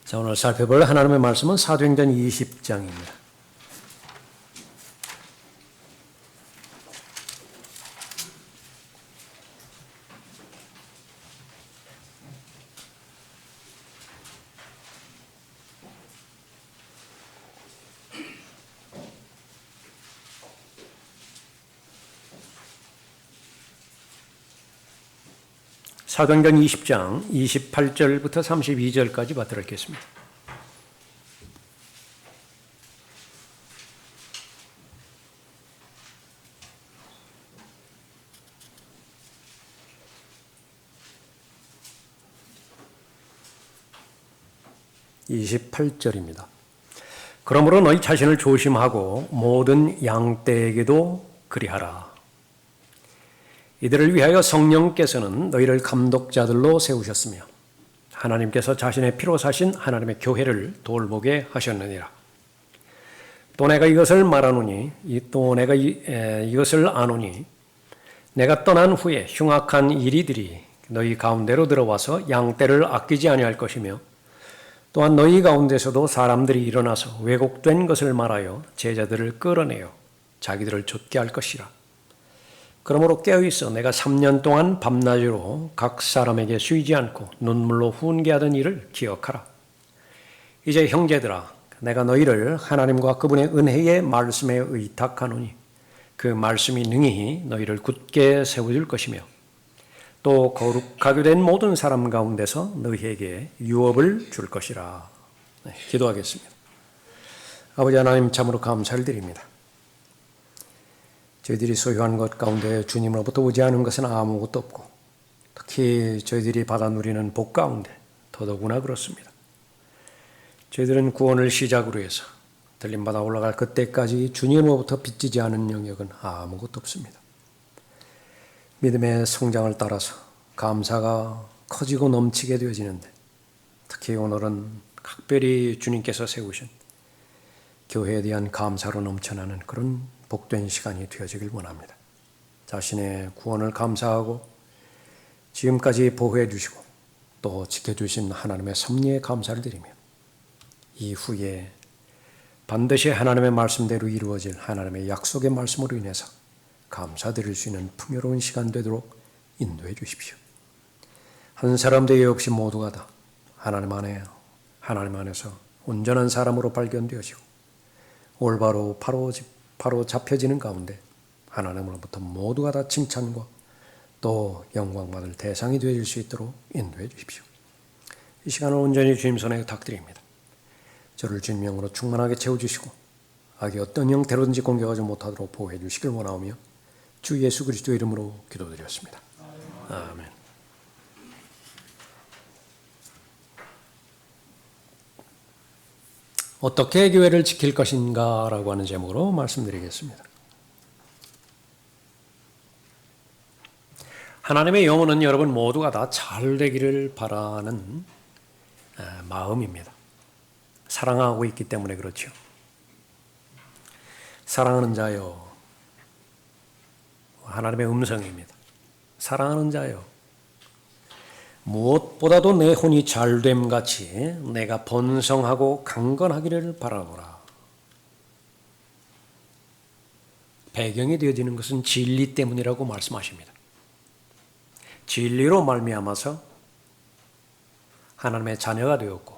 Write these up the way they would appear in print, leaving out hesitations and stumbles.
자, 오늘 살펴볼 하나님의 말씀은 사도행전 20장입니다. 사도행전 20장 28절부터 32절까지 받들어 읽겠습니다. (28절입니다) 그러므로 너희 자신을 조심하고 모든 양떼에게도 그리하라. 이들을 위하여 성령께서는 너희를 감독자들로 세우셨으며 하나님께서 자신의 피로 사신 하나님의 교회를 돌보게 하셨느니라. 또 내가 이것을 말하노니 이것을 아노니 내가 떠난 후에 흉악한 이리들이 너희 가운데로 들어와서 양떼를 아끼지 아니할 것이며 또한 너희 가운데서도 사람들이 일어나서 왜곡된 것을 말하여 제자들을 끌어내어 자기들을 좇게 할 것이라. 그러므로 깨어있어 내가 3년 동안 밤낮으로 각 사람에게 쉬지 않고 눈물로 훈계하던 일을 기억하라. 이제 형제들아, 내가 너희를 하나님과 그분의 은혜의 말씀에 의탁하노니 그 말씀이 능히 너희를 굳게 세워줄 것이며 또 거룩하게 된 모든 사람 가운데서 너희에게 유업을 줄 것이라. 기도하겠습니다. 아버지 하나님, 참으로 감사를 드립니다. 저희들이 소유한 것 가운데 주님으로부터 오지 않은 것은 아무것도 없고 특히 저희들이 받아 누리는 복 가운데 더더구나 그렇습니다. 저희들은 구원을 시작으로 해서 들림받아 올라갈 그때까지 주님으로부터 빚지지 않은 영역은 아무것도 없습니다. 믿음의 성장을 따라서 감사가 커지고 넘치게 되어지는데 특히 오늘은 각별히 주님께서 세우신 교회에 대한 감사로 넘쳐나는 그런 복된 시간이 되어지길 원합니다. 자신의 구원을 감사하고 지금까지 보호해 주시고 또 지켜주신 하나님의 섭리에 감사를 드리며 이후에 반드시 하나님의 말씀대로 이루어질 하나님의 약속의 말씀으로 인해서 감사드릴 수 있는 풍요로운 시간 되도록 인도해 주십시오. 한 사람도 예외 없이 모두가 다 하나님 안에서 온전한 사람으로 발견되어지고 올바로 바로 잡혀지는 가운데 하나님으로부터 모두가 다 칭찬과 또 영광받을 대상이 되어질 수 있도록 인도해 주십시오. 이 시간을 온전히 주님 손에 부탁드립니다. 저를 주님 영으로 충만하게 채워주시고 악이 어떤 형태로든지 공격하지 못하도록 보호해 주시길 원하오며 주 예수 그리스도 이름으로 기도드렸습니다. 아멘. 어떻게 교회를 지킬 것인가 라고 하는 제목으로 말씀드리겠습니다. 하나님의 영혼은 여러분 모두가 다 잘 되기를 바라는 마음입니다. 사랑하고 있기 때문에 그렇죠. 사랑하는 자여, 하나님의 음성입니다. 사랑하는 자여, 무엇보다도 내 혼이 잘됨 같이 내가 번성하고 강건하기를 바라노라. 배경이 되어지는 것은 진리 때문이라고 말씀하십니다. 진리로 말미암아서 하나님의 자녀가 되었고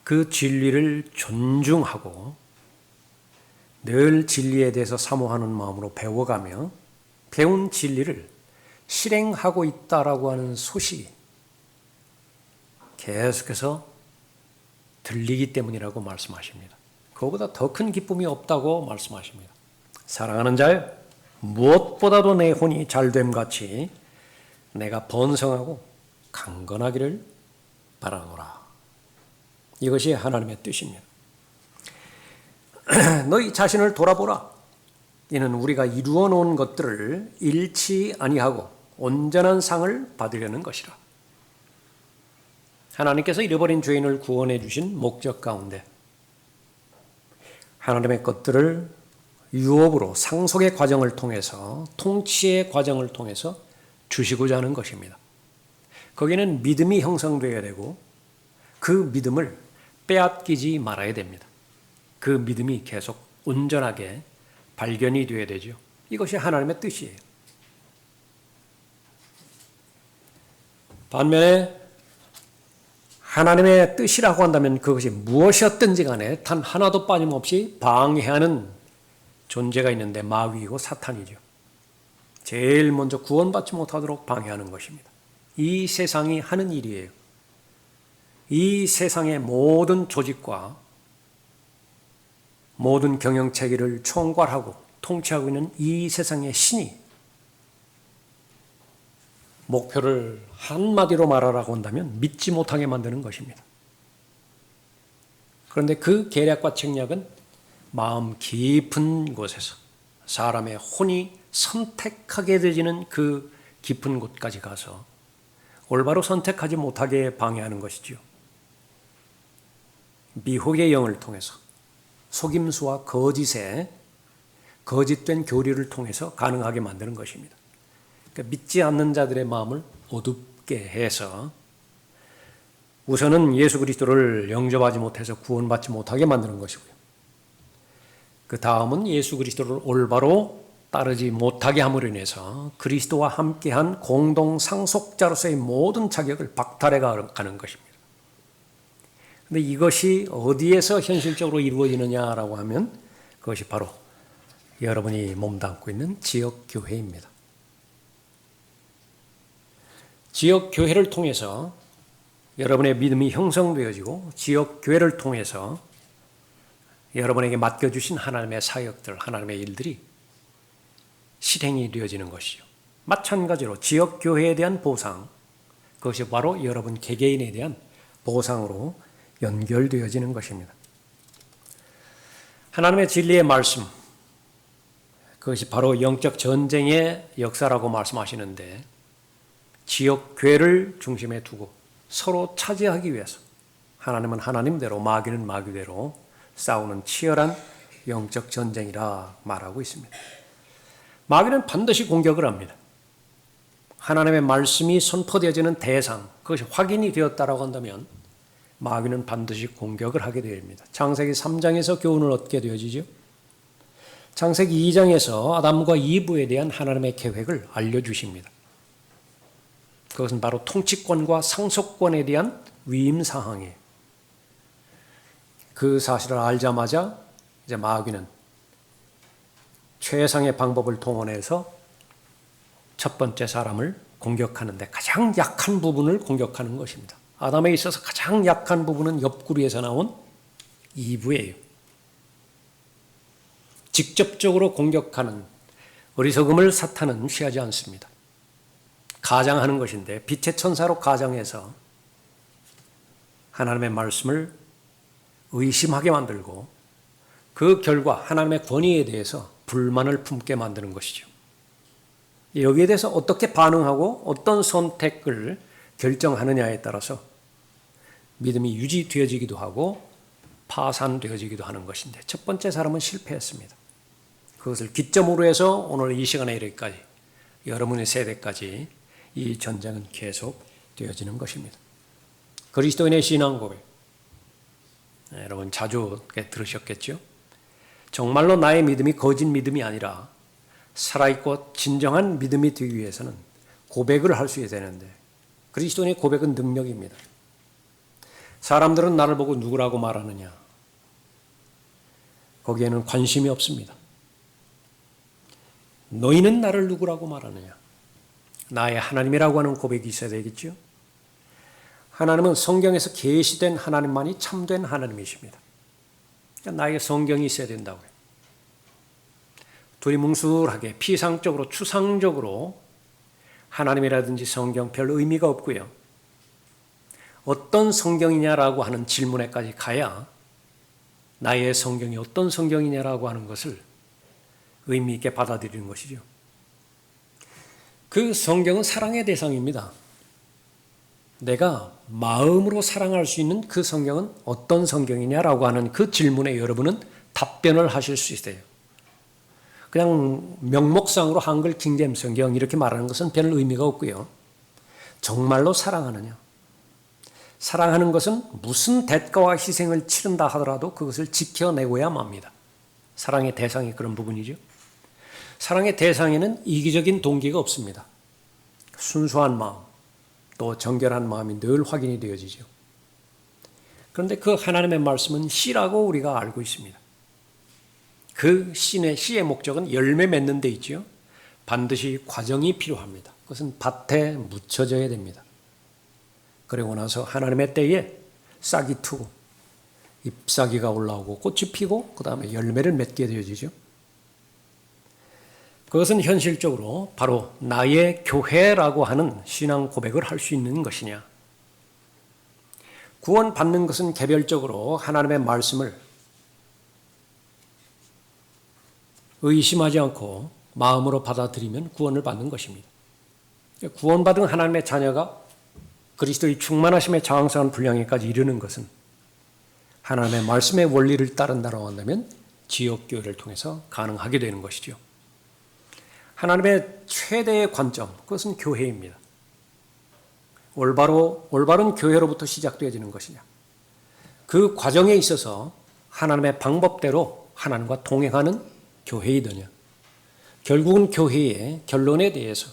그 진리를 존중하고 늘 진리에 대해서 사모하는 마음으로 배워가며 배운 진리를 실행하고 있다라고 하는 소식이 계속해서 들리기 때문이라고 말씀하십니다. 그거보다 더 큰 기쁨이 없다고 말씀하십니다. 사랑하는 자여, 무엇보다도 내 혼이 잘됨 같이 내가 번성하고 강건하기를 바라노라. 이것이 하나님의 뜻입니다. 너희 자신을 돌아보라. 이는 우리가 이루어 놓은 것들을 잃지 아니하고 온전한 상을 받으려는 것이라. 하나님께서 잃어버린 죄인을 구원해 주신 목적 가운데 하나님의 것들을 유업으로 상속의 과정을 통해서 통치의 과정을 통해서 주시고자 하는 것입니다. 거기는 믿음이 형성되어야 되고 그 믿음을 빼앗기지 말아야 됩니다. 그 믿음이 계속 온전하게 발견이 되어야 되죠. 이것이 하나님의 뜻이에요. 반면에 하나님의 뜻이라고 한다면 그것이 무엇이었든지 간에 단 하나도 빠짐없이 방해하는 존재가 있는데 마귀이고 사탄이죠. 제일 먼저 구원받지 못하도록 방해하는 것입니다. 이 세상이 하는 일이에요. 이 세상의 모든 조직과 모든 경영체계를 총괄하고 통치하고 있는 이 세상의 신이 목표를 한마디로 말하라고 한다면 믿지 못하게 만드는 것입니다. 그런데 그 계략과 책략은 마음 깊은 곳에서 사람의 혼이 선택하게 되지는 그 깊은 곳까지 가서 올바로 선택하지 못하게 방해하는 것이지요. 미혹의 영을 통해서 속임수와 거짓의 거짓된 교리를 통해서 가능하게 만드는 것입니다. 그러니까 믿지 않는 자들의 마음을 어둡게 해서 우선은 예수 그리스도를 영접하지 못해서 구원받지 못하게 만드는 것이고요. 그 다음은 예수 그리스도를 올바로 따르지 못하게 함으로 인해서 그리스도와 함께한 공동 상속자로서의 모든 자격을 박탈해 가는 것입니다. 그런데 이것이 어디에서 현실적으로 이루어지느냐라고 하면 그것이 바로 여러분이 몸담고 있는 지역교회입니다. 지역교회를 통해서 여러분의 믿음이 형성되어지고 지역교회를 통해서 여러분에게 맡겨주신 하나님의 사역들, 하나님의 일들이 실행이 되어지는 것이죠. 마찬가지로 지역교회에 대한 보상, 그것이 바로 여러분 개개인에 대한 보상으로 연결되어지는 것입니다. 하나님의 진리의 말씀, 그것이 바로 영적 전쟁의 역사라고 말씀하시는데 지역교회를 중심에 두고 서로 차지하기 위해서 하나님은 하나님대로 마귀는 마귀대로 싸우는 치열한 영적 전쟁이라 말하고 있습니다. 마귀는 반드시 공격을 합니다. 하나님의 말씀이 선포되어지는 대상, 그것이 확인이 되었다라고 한다면 마귀는 반드시 공격을 하게 됩니다. 창세기 3장에서 교훈을 얻게 되어지죠. 창세기 2장에서 아담과 이브에 대한 하나님의 계획을 알려주십니다. 그것은 바로 통치권과 상속권에 대한 위임사항이에요. 그 사실을 알자마자 이제 마귀는 최상의 방법을 동원해서 첫 번째 사람을 공격하는데 가장 약한 부분을 공격하는 것입니다. 아담에 있어서 가장 약한 부분은 옆구리에서 나온 이브예요. 직접적으로 공격하는 어리석음을 사탄은 취하지 않습니다. 가장하는 것인데 빛의 천사로 가장해서 하나님의 말씀을 의심하게 만들고 그 결과 하나님의 권위에 대해서 불만을 품게 만드는 것이죠. 여기에 대해서 어떻게 반응하고 어떤 선택을 결정하느냐에 따라서 믿음이 유지되어지기도 하고 파산되어지기도 하는 것인데 첫 번째 사람은 실패했습니다. 그것을 기점으로 해서 오늘 이 시간에 이르기까지 여러분의 세대까지 이 전쟁은 계속 되어지는 것입니다. 그리스도인의 신앙 고백, 여러분 자주 들으셨겠죠? 정말로 나의 믿음이 거짓 믿음이 아니라 살아있고 진정한 믿음이 되기 위해서는 고백을 할 수 있어야 되는데 그리스도인의 고백은 능력입니다. 사람들은 나를 보고 누구라고 말하느냐? 거기에는 관심이 없습니다. 너희는 나를 누구라고 말하느냐? 나의 하나님이라고 하는 고백이 있어야 되겠죠? 하나님은 성경에서 계시된 하나님만이 참된 하나님이십니다. 그러니까 나에게 성경이 있어야 된다고요. 두리뭉술하게 피상적으로 추상적으로 하나님이라든지 성경 별 의미가 없고요. 어떤 성경이냐라고 하는 질문에까지 가야 나의 성경이 어떤 성경이냐라고 하는 것을 의미 있게 받아들이는 것이죠. 그 성경은 사랑의 대상입니다. 내가 마음으로 사랑할 수 있는 그 성경은 어떤 성경이냐라고 하는 그 질문에 여러분은 답변을 하실 수 있어요. 그냥 명목상으로 한글 킹잼 성경 이렇게 말하는 것은 별 의미가 없고요. 정말로 사랑하느냐? 사랑하는 것은 무슨 대가와 희생을 치른다 하더라도 그것을 지켜내고야 맙니다. 사랑의 대상이 그런 부분이죠. 사랑의 대상에는 이기적인 동기가 없습니다. 순수한 마음, 또 정결한 마음이 늘 확인이 되어지죠. 그런데 그 하나님의 말씀은 씨라고 우리가 알고 있습니다. 그 씨의 목적은 열매 맺는 데 있죠. 반드시 과정이 필요합니다. 그것은 밭에 묻혀져야 됩니다. 그리고 나서 하나님의 때에 싹이 트고 잎사귀가 올라오고 꽃이 피고 그 다음에 열매를 맺게 되어지죠. 그것은 현실적으로 바로 나의 교회라고 하는 신앙 고백을 할 수 있는 것이냐. 구원받는 것은 개별적으로 하나님의 말씀을 의심하지 않고 마음으로 받아들이면 구원을 받는 것입니다. 구원받은 하나님의 자녀가 그리스도의 충만하심의 장성한 분량에까지 이르는 것은 하나님의 말씀의 원리를 따른다고 한다면 지역교회를 통해서 가능하게 되는 것이죠. 하나님의 최대의 관점, 그것은 교회입니다. 올바른 교회로부터 시작되어지는 것이냐. 그 과정에 있어서 하나님의 방법대로 하나님과 동행하는 교회이더냐. 결국은 교회의 결론에 대해서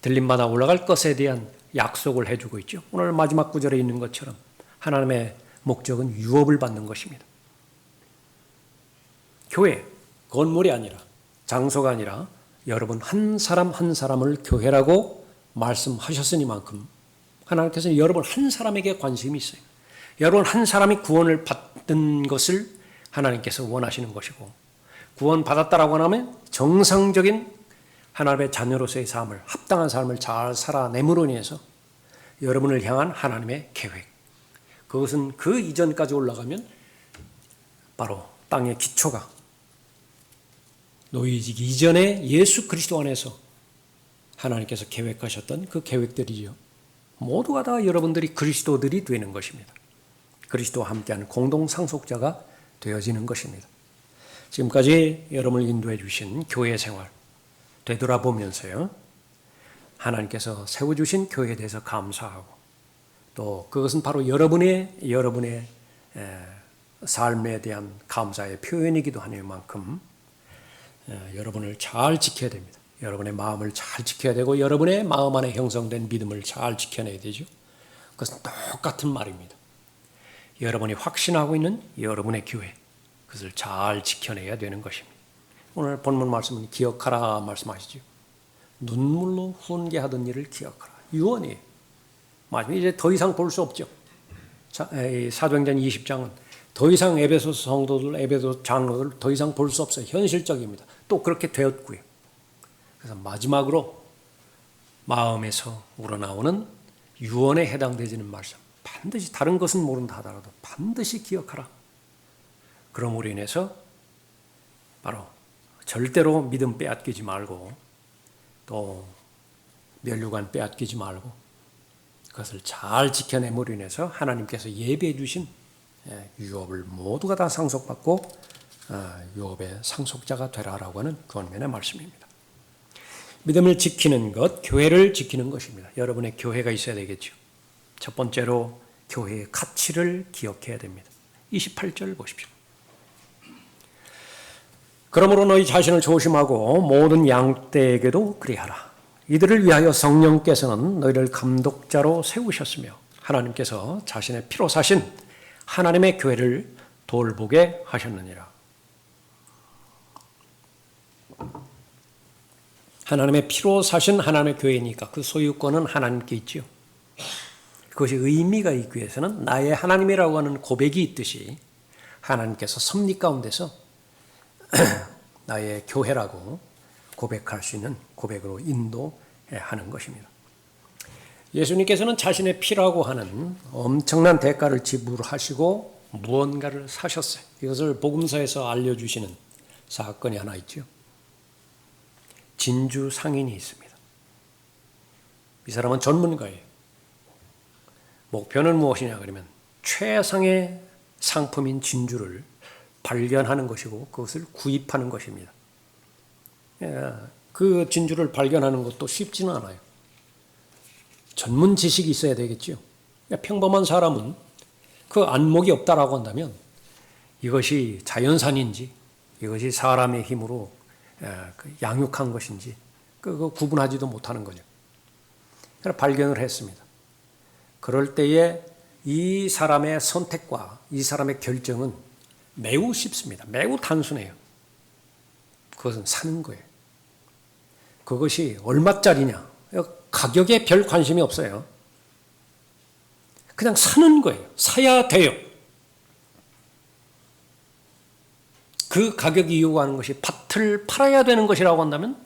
들림마다 올라갈 것에 대한 약속을 해주고 있죠. 오늘 마지막 구절에 있는 것처럼 하나님의 목적은 유업을 받는 것입니다. 교회, 건물이 아니라 장소가 아니라 여러분 한 사람 한 사람을 교회라고 말씀하셨으니만큼 하나님께서는 여러분 한 사람에게 관심이 있어요. 여러분 한 사람이 구원을 받는 것을 하나님께서 원하시는 것이고 구원받았다라고 하면 정상적인 하나님의 자녀로서의 삶을 합당한 삶을 잘 살아내므로 인해서 여러분을 향한 하나님의 계획 그것은 그 이전까지 올라가면 바로 땅의 기초가 놓이기 이전에 예수 그리스도 안에서 하나님께서 계획하셨던 그 계획들이죠. 모두가 다 여러분들이 그리스도들이 되는 것입니다. 그리스도와 함께하는 공동 상속자가 되어지는 것입니다. 지금까지 여러분을 인도해 주신 교회 생활 되돌아보면서요. 하나님께서 세워주신 교회에 대해서 감사하고 또 그것은 바로 여러분의 삶에 대한 감사의 표현이기도 하니만큼 여러분을 잘 지켜야 됩니다. 여러분의 마음을 잘 지켜야 되고 여러분의 마음 안에 형성된 믿음을 잘 지켜내야 되죠. 그것은 똑같은 말입니다. 여러분이 확신하고 있는 여러분의 교회 그것을 잘 지켜내야 되는 것입니다. 오늘 본문 말씀은 기억하라 말씀하시죠. 눈물로 훈계하던 일을 기억하라. 유언이에요. 마지막에 이제 더 이상 볼 수 없죠. 사도행전 20장은 더 이상 에베소 성도들, 에베소 장로들 더 이상 볼 수 없어요. 현실적입니다. 또 그렇게 되었고요. 그래서 마지막으로 마음에서 우러나오는 유언에 해당되지는 말씀. 반드시 다른 것은 모른다 하더라도 반드시 기억하라. 그럼으로 인해서 바로 절대로 믿음 빼앗기지 말고 또 면류관 빼앗기지 말고 그것을 잘 지켜내므로 인해서 하나님께서 예비해 주신 유업을 모두가 다 상속받고 유업의 상속자가 되라라고 하는 권면의 말씀입니다. 믿음을 지키는 것, 교회를 지키는 것입니다. 여러분의 교회가 있어야 되겠죠. 첫 번째로 교회의 가치를 기억해야 됩니다. 28절 보십시오. 그러므로 너희 자신을 조심하고 모든 양떼에게도 그리하라. 이들을 위하여 성령께서는 너희를 감독자로 세우셨으며 하나님께서 자신의 피로 사신 하나님의 교회를 돌보게 하셨느니라. 하나님의 피로 사신 하나님의 교회니까 그 소유권은 하나님께 있지요. 그것이 의미가 있기 위해서는 나의 하나님이라고 하는 고백이 있듯이 하나님께서 섭리 가운데서 나의 교회라고 고백할 수 있는 고백으로 인도하는 것입니다. 예수님께서는 자신의 피라고 하는 엄청난 대가를 지불하시고 무언가를 사셨어요. 이것을 복음서에서 알려주시는 사건이 하나 있죠. 진주 상인이 있습니다. 이 사람은 전문가예요. 목표는 무엇이냐 그러면 최상의 상품인 진주를 발견하는 것이고 그것을 구입하는 것입니다. 그 진주를 발견하는 것도 쉽지는 않아요. 전문 지식이 있어야 되겠죠. 평범한 사람은 그 안목이 없다라고 한다면 이것이 자연산인지 이것이 사람의 힘으로 양육한 것인지 그거 구분하지도 못하는 거죠. 그래서 발견을 했습니다. 그럴 때에 이 사람의 선택과 이 사람의 결정은 매우 쉽습니다. 매우 단순해요. 그것은 사는 거예요. 그것이 얼마짜리냐 가격에 별 관심이 없어요. 그냥 사는 거예요. 사야 돼요. 그 가격이 요구하는 것이 밭을 팔아야 되는 것이라고 한다면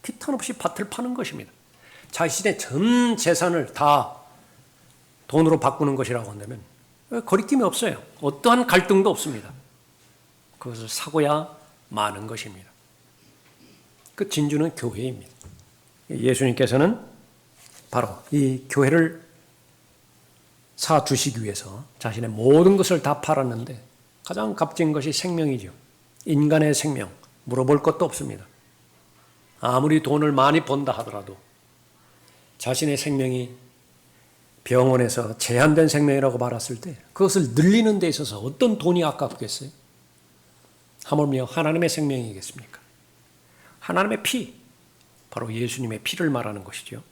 기탄없이 밭을 파는 것입니다. 자신의 전 재산을 다 돈으로 바꾸는 것이라고 한다면 거리낌이 없어요. 어떠한 갈등도 없습니다. 그것을 사고야 마는 것입니다. 그 진주는 교회입니다. 예수님께서는 바로 이 교회를 사주시기 위해서 자신의 모든 것을 다 팔았는데 가장 값진 것이 생명이죠. 인간의 생명, 물어볼 것도 없습니다. 아무리 돈을 많이 번다 하더라도 자신의 생명이 병원에서 제한된 생명이라고 말했을 때 그것을 늘리는 데 있어서 어떤 돈이 아깝겠어요? 하물며 하나님의 생명이겠습니까? 하나님의 피, 바로 예수님의 피를 말하는 것이죠.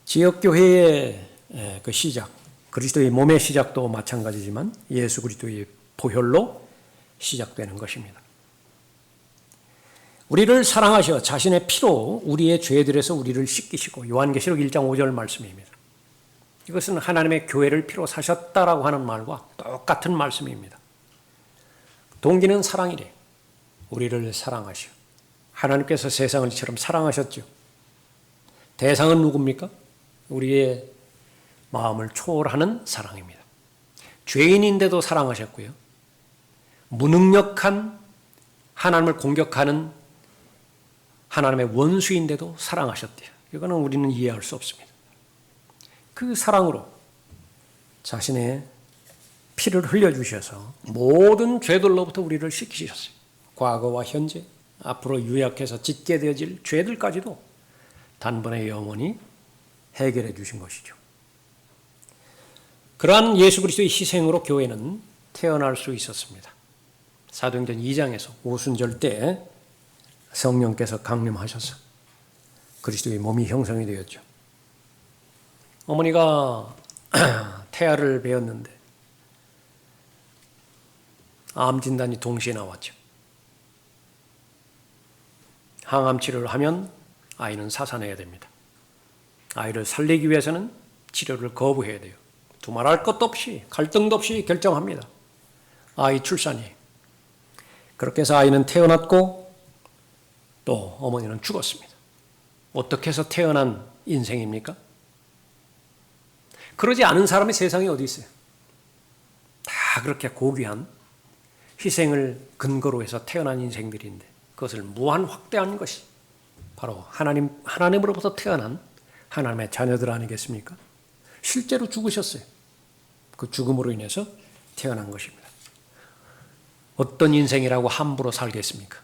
지역교회의 그 시작, 그리스도의 몸의 시작도 마찬가지지만 예수 그리스도의 보혈로 시작되는 것입니다. 우리를 사랑하셔 자신의 피로 우리의 죄들에서 우리를 씻기시고 요한계시록 1장 5절 말씀입니다. 이것은 하나님의 교회를 피로 사셨다라고 하는 말과 똑같은 말씀입니다. 동기는 사랑이래. 우리를 사랑하시오. 하나님께서 세상을 이처럼 사랑하셨죠. 대상은 누굽니까? 우리의 마음을 초월하는 사랑입니다. 죄인인데도 사랑하셨고요. 무능력한 하나님을 공격하는 하나님의 원수인데도 사랑하셨대요. 이거는 우리는 이해할 수 없습니다. 그 사랑으로 자신의 피를 흘려주셔서 모든 죄들로부터 우리를 씻기셨어요. 과거와 현재, 앞으로 유약해서 짓게 되어질 죄들까지도 단번에 영원히 해결해 주신 것이죠. 그러한 예수 그리스도의 희생으로 교회는 태어날 수 있었습니다. 사도행전 2장에서 오순절 때 성령께서 강림하셔서 그리스도의 몸이 형성이 되었죠. 어머니가 태아를 베었는데 암 진단이 동시에 나왔죠. 항암 치료를 하면 아이는 사산해야 됩니다. 아이를 살리기 위해서는 치료를 거부해야 돼요. 두말할 것도 없이 갈등도 없이 결정합니다. 아이 출산이. 그렇게 해서 아이는 태어났고 또 어머니는 죽었습니다. 어떻게 해서 태어난 인생입니까? 그러지 않은 사람이 세상에 어디 있어요? 다 그렇게 고귀한 희생을 근거로 해서 태어난 인생들인데 그것을 무한 확대한 것이 바로 하나님으로부터 태어난 하나님의 자녀들 아니겠습니까? 실제로 죽으셨어요. 그 죽음으로 인해서 태어난 것입니다. 어떤 인생이라고 함부로 살겠습니까?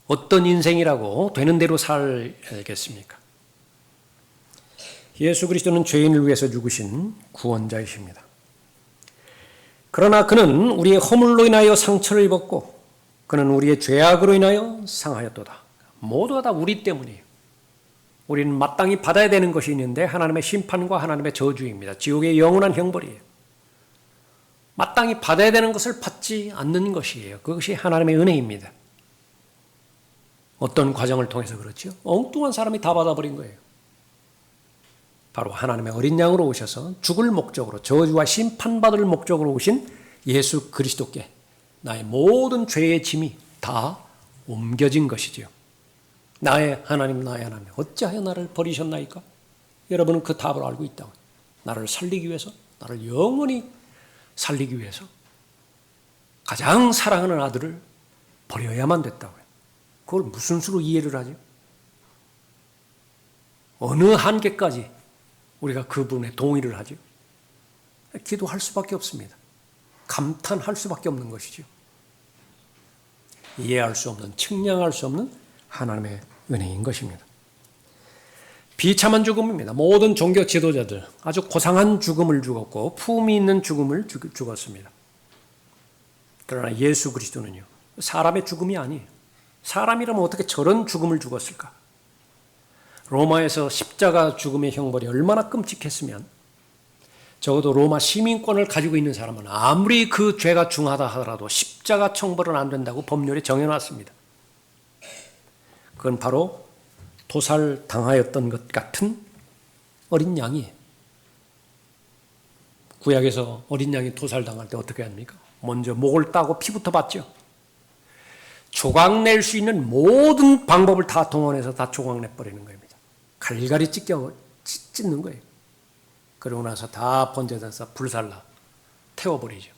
어떤 인생이라고 되는 대로 살겠습니까? 예수 그리스도는 죄인을 위해서 죽으신 구원자이십니다. 그러나 그는 우리의 허물로 인하여 상처를 입었고 그는 우리의 죄악으로 인하여 상하였도다. 모두가 다 우리 때문이에요. 우리는 마땅히 받아야 되는 것이 있는데 하나님의 심판과 하나님의 저주입니다. 지옥의 영원한 형벌이에요. 마땅히 받아야 되는 것을 받지 않는 것이에요. 그것이 하나님의 은혜입니다. 어떤 과정을 통해서 그렇죠? 엉뚱한 사람이 다 받아버린 거예요. 바로 하나님의 어린 양으로 오셔서 죽을 목적으로 저주와 심판받을 목적으로 오신 예수 그리스도께 나의 모든 죄의 짐이 다 옮겨진 것이지요. 나의 하나님 어찌하여 나를 버리셨나이까? 여러분은 그 답을 알고 있다고. 나를 살리기 위해서, 나를 영원히 살리기 위해서 가장 사랑하는 아들을 버려야만 됐다고요. 그걸 무슨 수로 이해를 하죠? 어느 한계까지 우리가 그분의 동의를 하죠? 기도할 수밖에 없습니다. 감탄할 수밖에 없는 것이죠. 이해할 수 없는, 측량할 수 없는 하나님의 은혜인 것입니다. 비참한 죽음입니다. 모든 종교 지도자들 아주 고상한 죽음을 죽었고 품위 있는 죽음을 죽었습니다. 그러나 예수 그리스도는요, 사람의 죽음이 아니에요. 사람이라면 어떻게 저런 죽음을 죽었을까? 로마에서 십자가 죽음의 형벌이 얼마나 끔찍했으면 적어도 로마 시민권을 가지고 있는 사람은 아무리 그 죄가 중하다 하더라도 십자가 청벌은 안 된다고 법률에 정해놨습니다. 그건 바로 도살당하였던 것 같은 어린 양이에요. 구약에서 어린 양이 도살당할 때 어떻게 합니까? 먼저 목을 따고 피부터 봤죠. 조각낼 수 있는 모든 방법을 다 동원해서 다 조각내버리는 겁니다. 갈갈이 찢는 거예요. 그러고 나서 다 번제돼서 불살라 태워버리죠.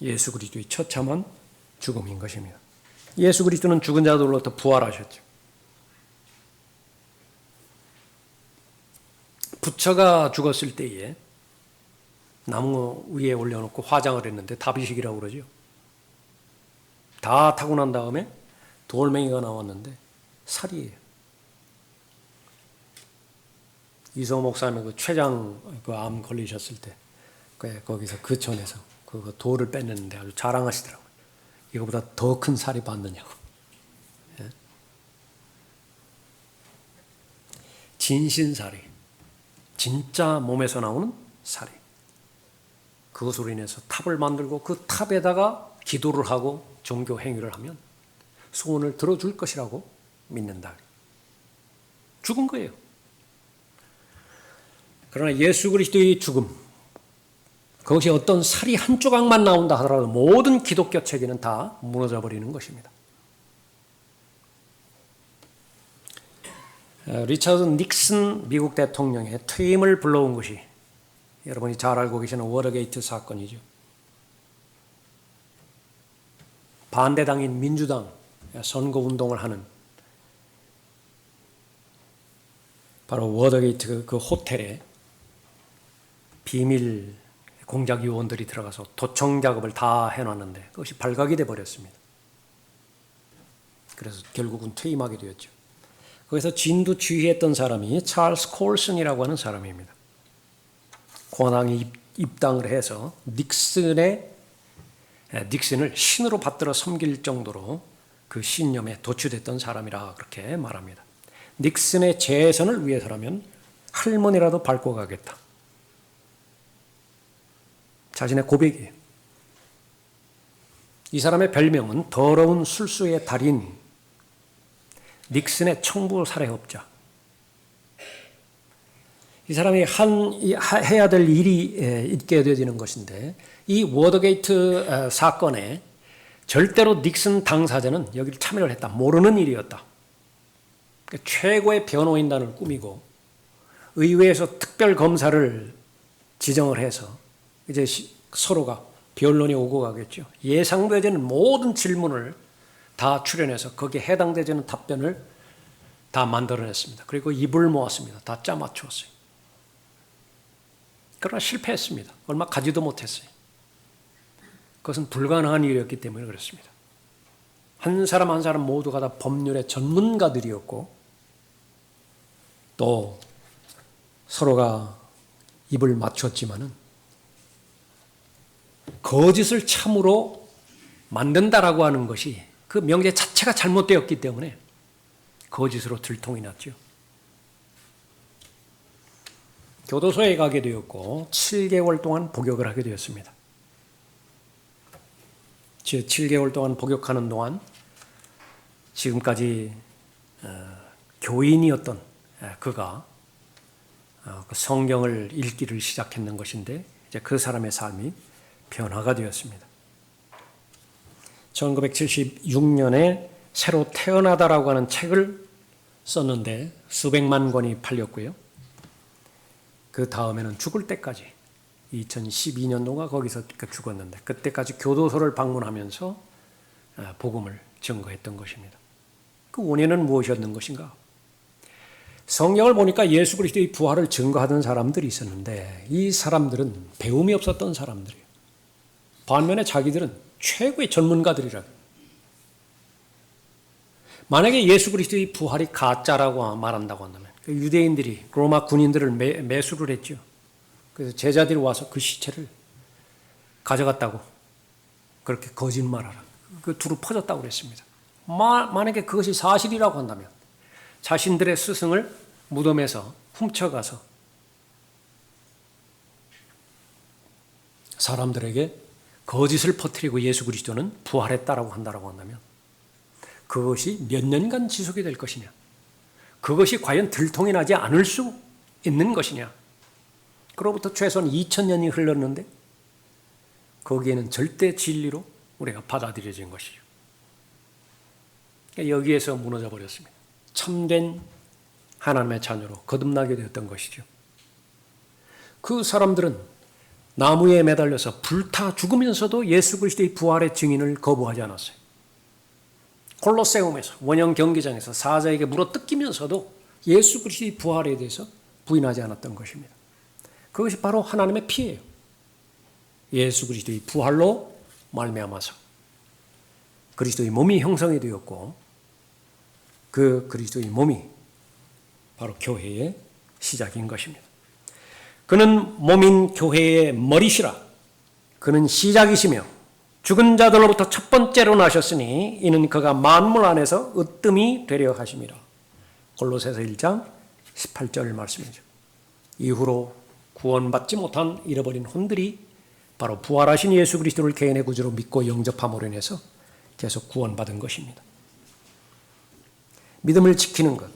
예수 그리스도의 처참한 죽음인 것입니다. 예수 그리스도는 죽은 자들로부터 부활하셨죠. 부처가 죽었을 때에 나무 위에 올려놓고 화장을 했는데 다비식이라고 그러죠. 다 타고 난 다음에 돌멩이가 나왔는데 살이에요. 이성 목사님의 그 췌장 그 암 걸리셨을 때 거기서 그 전에서 그 돌을 뺐는데 아주 자랑하시더라고요. 이거보다 더 큰 살이 받느냐고. 예? 진신살이, 진짜 몸에서 나오는 살이. 그것으로 인해서 탑을 만들고 그 탑에다가 기도를 하고 종교 행위를 하면 소원을 들어줄 것이라고 믿는다. 죽은 거예요. 그러나 예수 그리스도의 죽음, 그것이 어떤 살이 한 조각만 나온다 하더라도 모든 기독교 체계는 다 무너져 버리는 것입니다. 리처드 닉슨 미국 대통령의 퇴임을 불러온 것이 여러분이 잘 알고 계시는 워터게이트 사건이죠. 반대당인 민주당 선거운동을 하는 바로 워터게이트 그 호텔에 비밀 공작 요원들이 들어가서 도청 작업을 다 해놨는데 그것이 발각이 돼 버렸습니다. 그래서 결국은 퇴임하게 되었죠. 거기서 진두지휘했던 사람이 찰스 콜슨이라고 하는 사람입니다. 권항이 입당을 해서 닉슨을 신으로 받들어 섬길 정도로 그 신념에 도취됐던 사람이라 그렇게 말합니다. 닉슨의 재선을 위해서라면 할머니라도 밟고 가겠다. 자신의 고백이에요. 이 사람의 별명은 더러운 술수의 달인, 닉슨의 청부 살해업자. 이 사람이 해야 될 일이 있게 되어지는 것인데 이 워터게이트 사건에 절대로 닉슨 당사자는 여기를 참여를 했다. 모르는 일이었다. 최고의 변호인단을 꾸미고 의회에서 특별검사를 지정을 해서 이제 서로가 변론이 오고 가겠죠. 예상되지 않는 모든 질문을 다 출연해서 거기에 해당되지 않는 답변을 다 만들어냈습니다. 그리고 입을 모았습니다. 다 짜맞추었어요. 그러나 실패했습니다. 얼마 가지도 못했어요. 그것은 불가능한 일이었기 때문에 그렇습니다. 한 사람 한 사람 모두가 다 법률의 전문가들이었고 또 서로가 입을 맞췄지만은 거짓을 참으로 만든다라고 하는 것이 그 명제 자체가 잘못되었기 때문에 거짓으로 들통이 났죠. 교도소에 가게 되었고 7개월 동안 복역을 하게 되었습니다. 7개월 동안 복역하는 동안 지금까지 교인이었던 그가 성경을 읽기를 시작했는 것인데 이제 그 사람의 삶이 변화가 되었습니다. 1976년에 새로 태어나다라고 하는 책을 썼는데 수백만 권이 팔렸고요. 그 다음에는 죽을 때까지 2012년도가 거기서 죽었는데 그때까지 교도소를 방문하면서 복음을 증거했던 것입니다. 그 원인은 무엇이었는 것인가? 성경을 보니까 예수 그리스도의 부활을 증거하던 사람들이 있었는데 이 사람들은 배움이 없었던 사람들이에요. 반면에 자기들은 최고의 전문가들이라. 만약에 예수 그리스도의 부활이 가짜라고 말한다고 한다면 유대인들이 로마 군인들을 매수를 했죠. 그래서 제자들이 와서 그 시체를 가져갔다고 그렇게 거짓말하라. 그 두루 퍼졌다고 그랬습니다. 만약에 그것이 사실이라고 한다면 자신들의 스승을 무덤에서 훔쳐가서 사람들에게 거짓을 퍼뜨리고 예수 그리스도는 부활했다라고 한다면 그것이 몇 년간 지속이 될 것이냐? 그것이 과연 들통이 나지 않을 수 있는 것이냐? 그로부터 최소한 2000년이 흘렀는데 거기에는 절대 진리로 우리가 받아들여진 것이죠. 여기에서 무너져 버렸습니다. 참된 하나님의 자녀로 거듭나게 되었던 것이죠. 그 사람들은 나무에 매달려서 불타 죽으면서도 예수 그리스도의 부활의 증인을 거부하지 않았어요. 콜로세움에서 원형 경기장에서 사자에게 물어 뜯기면서도 예수 그리스도의 부활에 대해서 부인하지 않았던 것입니다. 그것이 바로 하나님의 피예요. 예수 그리스도의 부활로 말미암아서 그리스도의 몸이 형성이 되었고 그 그리스도의 몸이 바로 교회의 시작인 것입니다. 그는 몸인 교회의 머리시라. 그는 시작이시며 죽은 자들로부터 첫 번째로 나셨으니 이는 그가 만물 안에서 으뜸이 되려 하심이라. 골로새서 1장 18절 말씀이죠. 이후로 구원받지 못한 잃어버린 혼들이 바로 부활하신 예수 그리스도를 개인의 구주로 믿고 영접함으로 인해서 계속 구원받은 것입니다. 믿음을 지키는 것,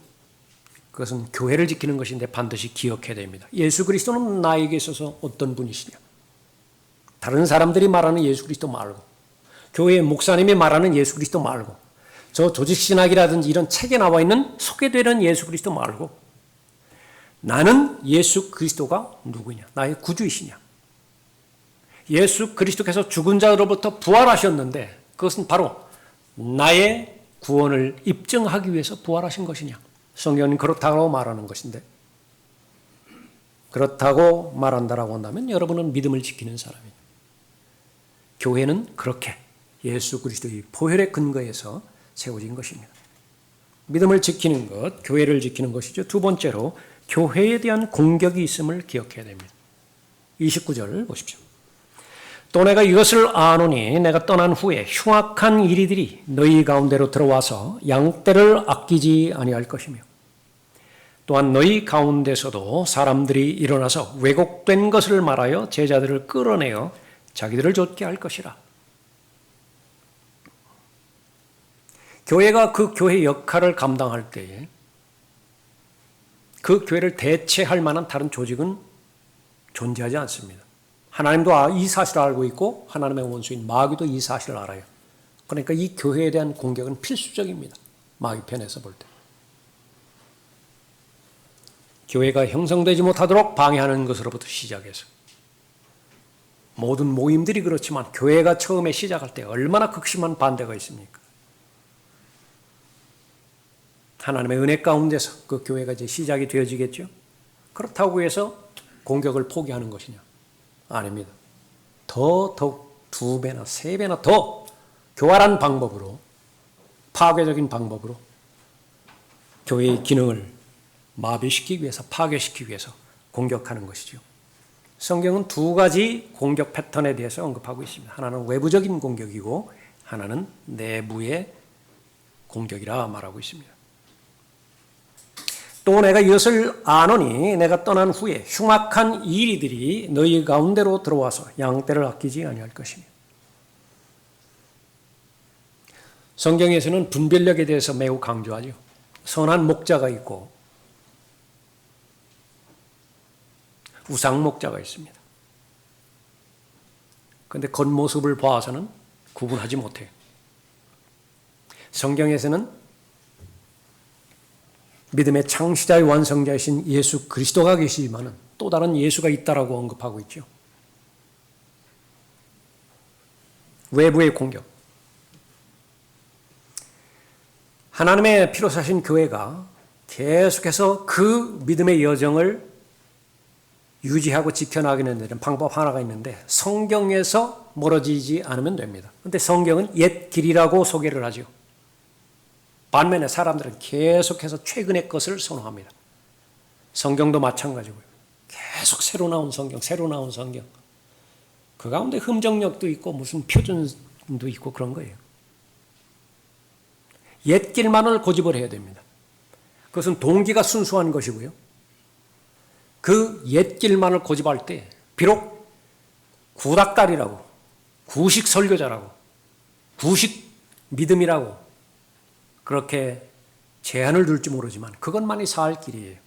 그것은 교회를 지키는 것인데 반드시 기억해야 됩니다. 예수 그리스도는 나에게 있어서 어떤 분이시냐? 다른 사람들이 말하는 예수 그리스도 말고, 교회의 목사님이 말하는 예수 그리스도 말고, 저 조직신학이라든지 이런 책에 나와 있는 소개되는 예수 그리스도 말고, 나는 예수 그리스도가 누구냐? 나의 구주이시냐? 예수 그리스도께서 죽은 자로부터 부활하셨는데 그것은 바로 나의 구원을 입증하기 위해서 부활하신 것이냐? 성경은 그렇다고 말하는 것인데, 그렇다고 말한다라고 한다면 여러분은 믿음을 지키는 사람이에요. 교회는 그렇게 예수 그리스도의 보혈의 근거에서 세워진 것입니다. 믿음을 지키는 것, 교회를 지키는 것이죠. 두 번째로 교회에 대한 공격이 있음을 기억해야 됩니다. 29절 보십시오. 또 내가 이것을 아노니 내가 떠난 후에 흉악한 이리들이 너희 가운데로 들어와서 양떼를 아끼지 아니할 것이며 또한 너희 가운데서도 사람들이 일어나서 왜곡된 것을 말하여 제자들을 끌어내어 자기들을 좇게 할 것이라. 교회가 그 교회 역할을 감당할 때에 그 교회를 대체할 만한 다른 조직은 존재하지 않습니다. 하나님도 이 사실을 알고 있고 하나님의 원수인 마귀도 이 사실을 알아요. 그러니까 이 교회에 대한 공격은 필수적입니다. 마귀 편에서 볼 때. 교회가 형성되지 못하도록 방해하는 것으로부터 시작해서 모든 모임들이 그렇지만 교회가 처음에 시작할 때 얼마나 극심한 반대가 있습니까? 하나님의 은혜 가운데서 그 교회가 이제 시작이 되어지겠죠. 그렇다고 해서 공격을 포기하는 것이냐? 아닙니다. 더더욱 2배나 3배나 더 교활한 방법으로, 파괴적인 방법으로 교회의 기능을 마비시키기 위해서, 파괴시키기 위해서 공격하는 것이죠. 성경은 2가지 공격 패턴에 대해서 언급하고 있습니다. 하나는 외부적인 공격이고 하나는 내부의 공격이라 말하고 있습니다. 또 내가 이것을 아노니 내가 떠난 후에 흉악한 이리들이 너희 가운데로 들어와서 양떼를 아끼지 아니할 것이며. 성경에서는 분별력에 대해서 매우 강조하죠. 선한 목자가 있고 우상 목자가 있습니다. 그런데 겉모습을 봐서는 구분하지 못해요. 성경에서는 믿음의 창시자의 완성자이신 예수 그리스도가 계시지만 또 다른 예수가 있다라고 언급하고 있죠. 외부의 공격. 하나님의 피로 사신 교회가 계속해서 그 믿음의 여정을 유지하고 지켜나가는 데는 방법 하나가 있는데 성경에서 멀어지지 않으면 됩니다. 그런데 성경은 옛 길이라고 소개를 하죠. 반면에 사람들은 계속해서 최근의 것을 선호합니다. 성경도 마찬가지고요. 계속 새로 나온 성경, 새로 나온 성경. 그 가운데 흠정력도 있고 무슨 표준도 있고 그런 거예요. 옛 길만을 고집을 해야 됩니다. 그것은 동기가 순수한 것이고요. 그 옛 길만을 고집할 때 비록 구닥다리라고, 구식 설교자라고, 구식 믿음이라고 그렇게 제한을 둘지 모르지만 그것만이 살 길이에요.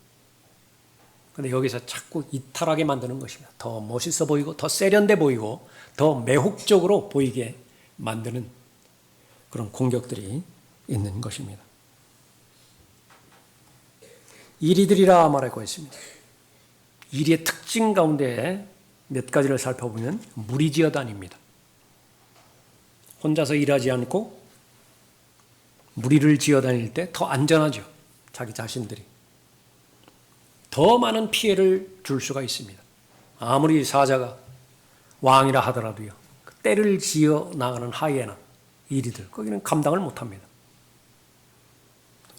그런데 여기서 자꾸 이탈하게 만드는 것입니다. 더 멋있어 보이고 더 세련돼 보이고 더 매혹적으로 보이게 만드는 그런 공격들이 있는 것입니다. 이리들이라 말하고 있습니다. 이리의 특징 가운데 몇 가지를 살펴보면 무리지어 다닙니다. 혼자서 일하지 않고 무리를 지어 다닐 때 더 안전하죠. 자기 자신들이. 더 많은 피해를 줄 수가 있습니다. 아무리 사자가 왕이라 하더라도요. 때를 지어 나가는 하이에나, 이리들, 거기는 감당을 못합니다.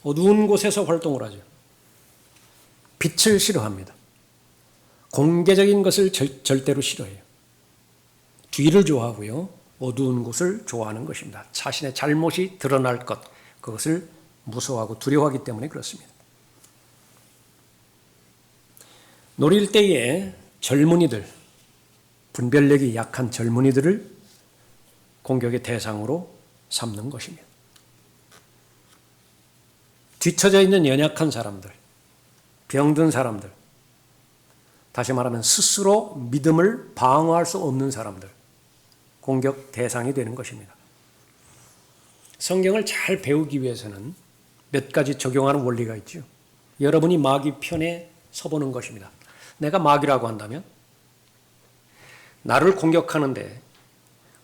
어두운 곳에서 활동을 하죠. 빛을 싫어합니다. 공개적인 것을 절대로 싫어해요. 뒤를 좋아하고요. 어두운 곳을 좋아하는 것입니다. 자신의 잘못이 드러날 것, 그것을 무서워하고 두려워하기 때문에 그렇습니다. 노릴 때에 젊은이들, 분별력이 약한 젊은이들을 공격의 대상으로 삼는 것입니다. 뒤처져 있는 연약한 사람들, 병든 사람들, 다시 말하면 스스로 믿음을 방어할 수 없는 사람들, 공격 대상이 되는 것입니다. 성경을 잘 배우기 위해서는 몇 가지 적용하는 원리가 있죠. 여러분이 마귀 편에 서보는 것입니다. 내가 마귀라고 한다면 나를 공격하는데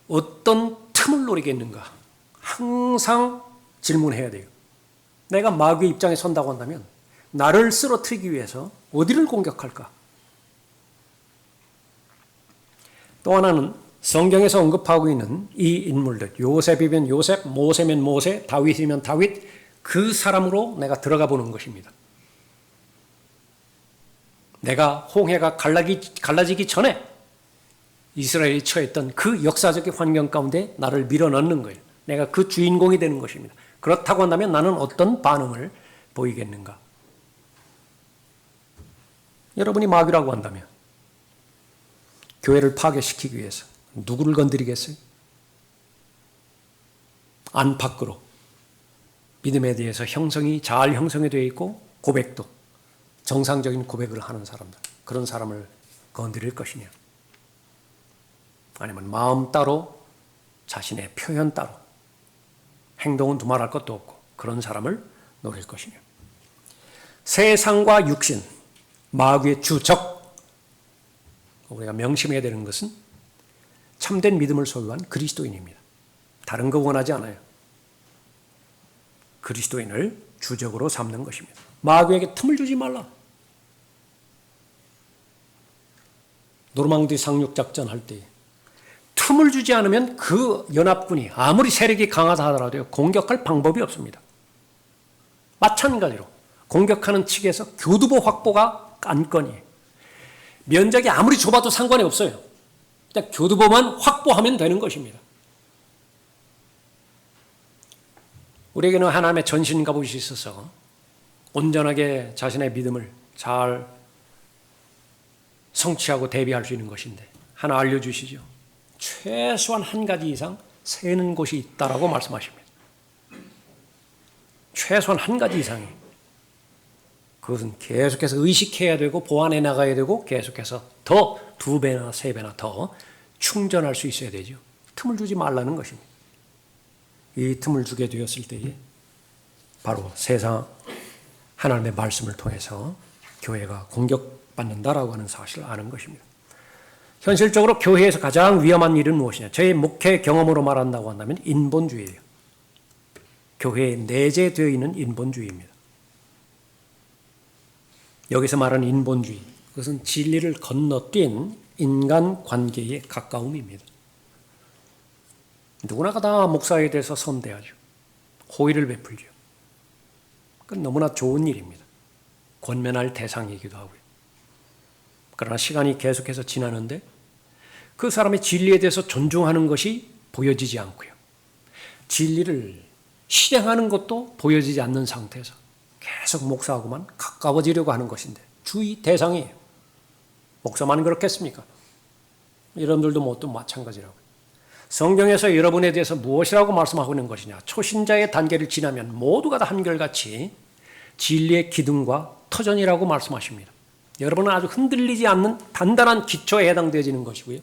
어떤 틈을 노리겠는가? 항상 질문해야 돼요. 내가 마귀의 입장에 선다고 한다면 나를 쓰러뜨리기 위해서 어디를 공격할까? 또 하나는 성경에서 언급하고 있는 이 인물들, 요셉이면 요셉, 모세면 모세, 다윗이면 다윗, 그 사람으로 내가 들어가 보는 것입니다. 내가 홍해가 갈라지기 전에 이스라엘이 처했던 그 역사적 환경 가운데 나를 밀어넣는 거예요. 내가 그 주인공이 되는 것입니다. 그렇다고 한다면 나는 어떤 반응을 보이겠는가? 여러분이 마귀라고 한다면 교회를 파괴시키기 위해서 누구를 건드리겠어요? 안팎으로 믿음에 대해서 잘 형성이 되어 있고 고백도 정상적인 고백을 하는 사람들, 그런 사람을 건드릴 것이냐? 아니면 마음 따로 자신의 표현 따로 행동은 두말할 것도 없고 그런 사람을 노릴 것이냐? 세상과 육신, 마귀의 주적, 우리가 명심해야 되는 것은 참된 믿음을 소유한 그리스도인입니다. 다른 거 원하지 않아요. 그리스도인을 주적으로 삼는 것입니다. 마귀에게 틈을 주지 말라. 노르망디 상륙작전 할 때 틈을 주지 않으면 그 연합군이 아무리 세력이 강하다 하더라도 공격할 방법이 없습니다. 마찬가지로 공격하는 측에서 교두보 확보가 안건이에요. 면적이 아무리 좁아도 상관이 없어요. 그냥 교두보만 확보하면 되는 것입니다. 우리에게는 하나님의 전신 갑옷이 있어서 온전하게 자신의 믿음을 잘 성취하고 대비할 수 있는 것인데 하나 알려주시죠. 최소한 한 가지 이상 세는 곳이 있다라고 말씀하십니다. 최소한 한 가지 이상이. 그것은 계속해서 의식해야 되고 보완해 나가야 되고 계속해서 더 2배나 3배나 더 충전할 수 있어야 되죠. 틈을 주지 말라는 것입니다. 이 틈을 주게 되었을 때에 바로 세상 하나님의 말씀을 통해서 교회가 공격받는다라고 하는 사실을 아는 것입니다. 현실적으로 교회에서 가장 위험한 일은 무엇이냐? 저의 목회 경험으로 말한다고 한다면 인본주의예요. 교회에 내재되어 있는 인본주의입니다. 여기서 말하는 인본주의, 그것은 진리를 건너뛴 인간관계의 가까움입니다. 누구나가 다 목사에 대해서 선대하죠. 호의를 베풀죠. 그건 너무나 좋은 일입니다. 권면할 대상이기도 하고요. 그러나 시간이 계속해서 지나는데 그 사람의 진리에 대해서 존중하는 것이 보여지지 않고요. 진리를 실행하는 것도 보여지지 않는 상태에서 계속 목사하고만 가까워지려고 하는 것인데 주의 대상이에요. 목사만 그렇겠습니까? 여러분들도 뭣도 마찬가지라고요. 성경에서 여러분에 대해서 무엇이라고 말씀하고 있는 것이냐? 초신자의 단계를 지나면 모두가 다 한결같이 진리의 기둥과 터전이라고 말씀하십니다. 여러분은 아주 흔들리지 않는 단단한 기초에 해당되어지는 것이고요.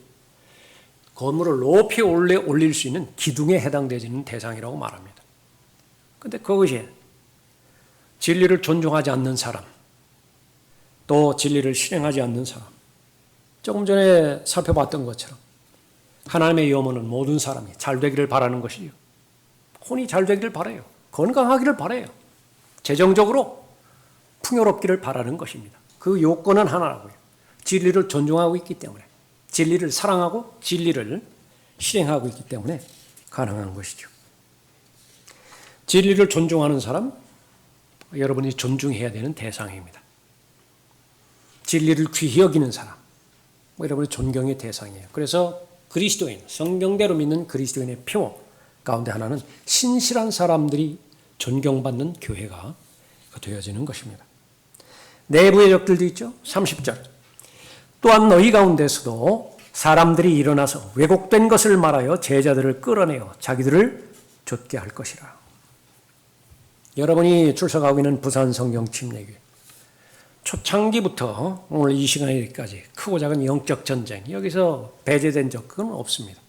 건물을 높이 올릴 수 있는 기둥에 해당되어지는 대상이라고 말합니다. 그런데 그것이 진리를 존중하지 않는 사람, 또 진리를 실행하지 않는 사람, 조금 전에 살펴봤던 것처럼 하나님의 염원은 모든 사람이 잘 되기를 바라는 것이요. 혼이 잘 되기를 바라요. 건강하기를 바라요. 재정적으로 풍요롭기를 바라는 것입니다. 그 요건은 하나라고요. 진리를 존중하고 있기 때문에, 진리를 사랑하고 진리를 실행하고 있기 때문에 가능한 것이죠. 진리를 존중하는 사람, 여러분이 존중해야 되는 대상입니다. 진리를 귀히 여기는 사람, 여러분의 존경의 대상이에요. 그래서 그리스도인, 성경대로 믿는 그리스도인의 표 가운데 하나는 신실한 사람들이 존경받는 교회가 되어지는 것입니다. 내부의 적들도 있죠. 30절. 또한 너희 가운데서도 사람들이 일어나서 왜곡된 것을 말하여 제자들을 끌어내어 자기들을 좇게 할 것이라. 여러분이 출석하고 있는 부산 성경 침례교회, 초창기부터 오늘 이 시간까지 크고 작은 영적 전쟁, 여기서 배제된 적은 없습니다.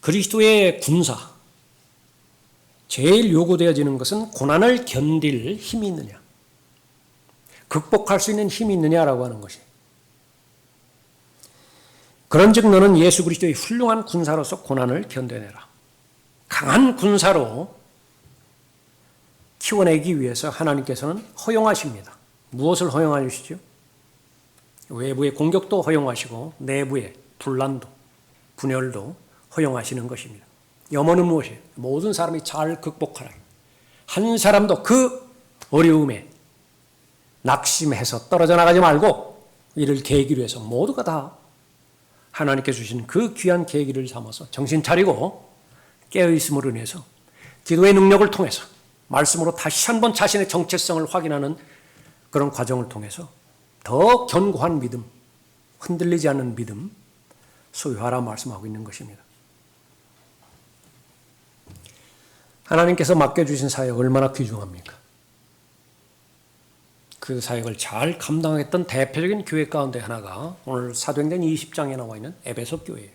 그리스도의 군사, 제일 요구되어지는 것은 고난을 견딜 힘이 있느냐, 극복할 수 있는 힘이 있느냐라고 하는 것이. 그런즉 너는 예수 그리스도의 훌륭한 군사로서 고난을 견뎌내라. 강한 군사로 키워내기 위해서 하나님께서는 허용하십니다. 무엇을 허용하시죠? 외부의 공격도 허용하시고 내부의 분란도, 분열도 허용하시는 것입니다. 염원은 무엇이에요? 모든 사람이 잘 극복하라. 한 사람도 그 어려움에 낙심해서 떨어져 나가지 말고 이를 계기로 해서 모두가 다 하나님께 주신 그 귀한 계기를 삼아서 정신 차리고 깨어있음으로 인해서 기도의 능력을 통해서 말씀으로 다시 한번 자신의 정체성을 확인하는 그런 과정을 통해서 더 견고한 믿음, 흔들리지 않는 믿음 소유하라 말씀하고 있는 것입니다. 하나님께서 맡겨주신 사역 얼마나 귀중합니까? 그 사역을 잘 감당했던 대표적인 교회 가운데 하나가 오늘 사도행전 20장에 나와 있는 에베소 교회예요.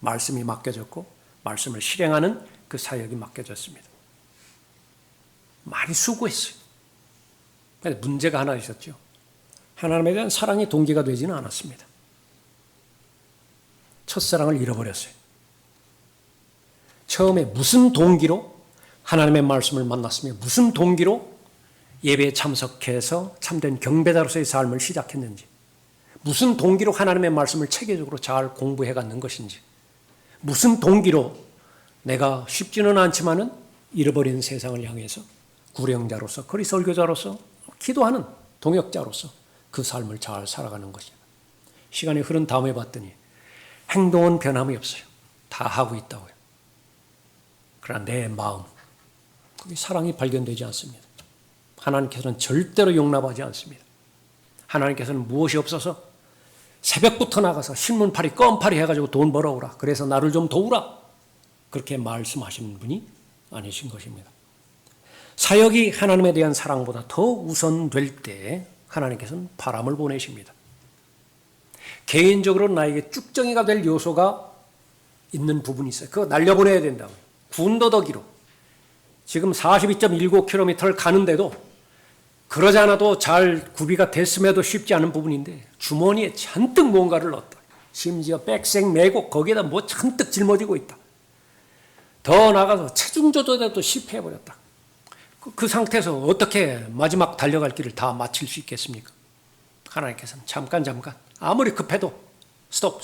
말씀이 맡겨졌고 말씀을 실행하는 그 사역이 맡겨졌습니다. 많이 수고했어요. 그런데 문제가 하나 있었죠. 하나님에 대한 사랑이 동기가 되지는 않았습니다. 첫사랑을 잃어버렸어요. 처음에 무슨 동기로 하나님의 말씀을 만났으며 무슨 동기로 예배에 참석해서 참된 경배자로서의 삶을 시작했는지, 무슨 동기로 하나님의 말씀을 체계적으로 잘 공부해 갔는 것인지, 무슨 동기로 내가 쉽지는 않지만은 잃어버린 세상을 향해서 구령자로서, 거리 설교자로서, 기도하는 동역자로서 그 삶을 잘 살아가는 것입니다. 시간이 흐른 다음에 봤더니 행동은 변함이 없어요. 다 하고 있다고요. 그러나 내 마음, 거기 사랑이 발견되지 않습니다. 하나님께서는 절대로 용납하지 않습니다. 하나님께서는 무엇이 없어서 새벽부터 나가서 신문팔이 껌팔이 해가지고 돈 벌어오라. 그래서 나를 좀 도우라. 그렇게 말씀하시는 분이 아니신 것입니다. 사역이 하나님에 대한 사랑보다 더 우선될 때 하나님께서는 바람을 보내십니다. 개인적으로 나에게 쭉정이가 될 요소가 있는 부분이 있어요. 그거 날려보내야 된다고요. 군더더기로. 지금 42.19km를 가는데도 그러지 않아도 잘 구비가 됐음에도 쉽지 않은 부분인데 주머니에 잔뜩 뭔가를 넣었다. 심지어 백색 메고 거기에다 뭐 잔뜩 짊어지고 있다. 더 나가서 체중 조절에도 실패해버렸다. 그 상태에서 어떻게 마지막 달려갈 길을 다 마칠 수 있겠습니까? 하나님께서는 잠깐 아무리 급해도 스톱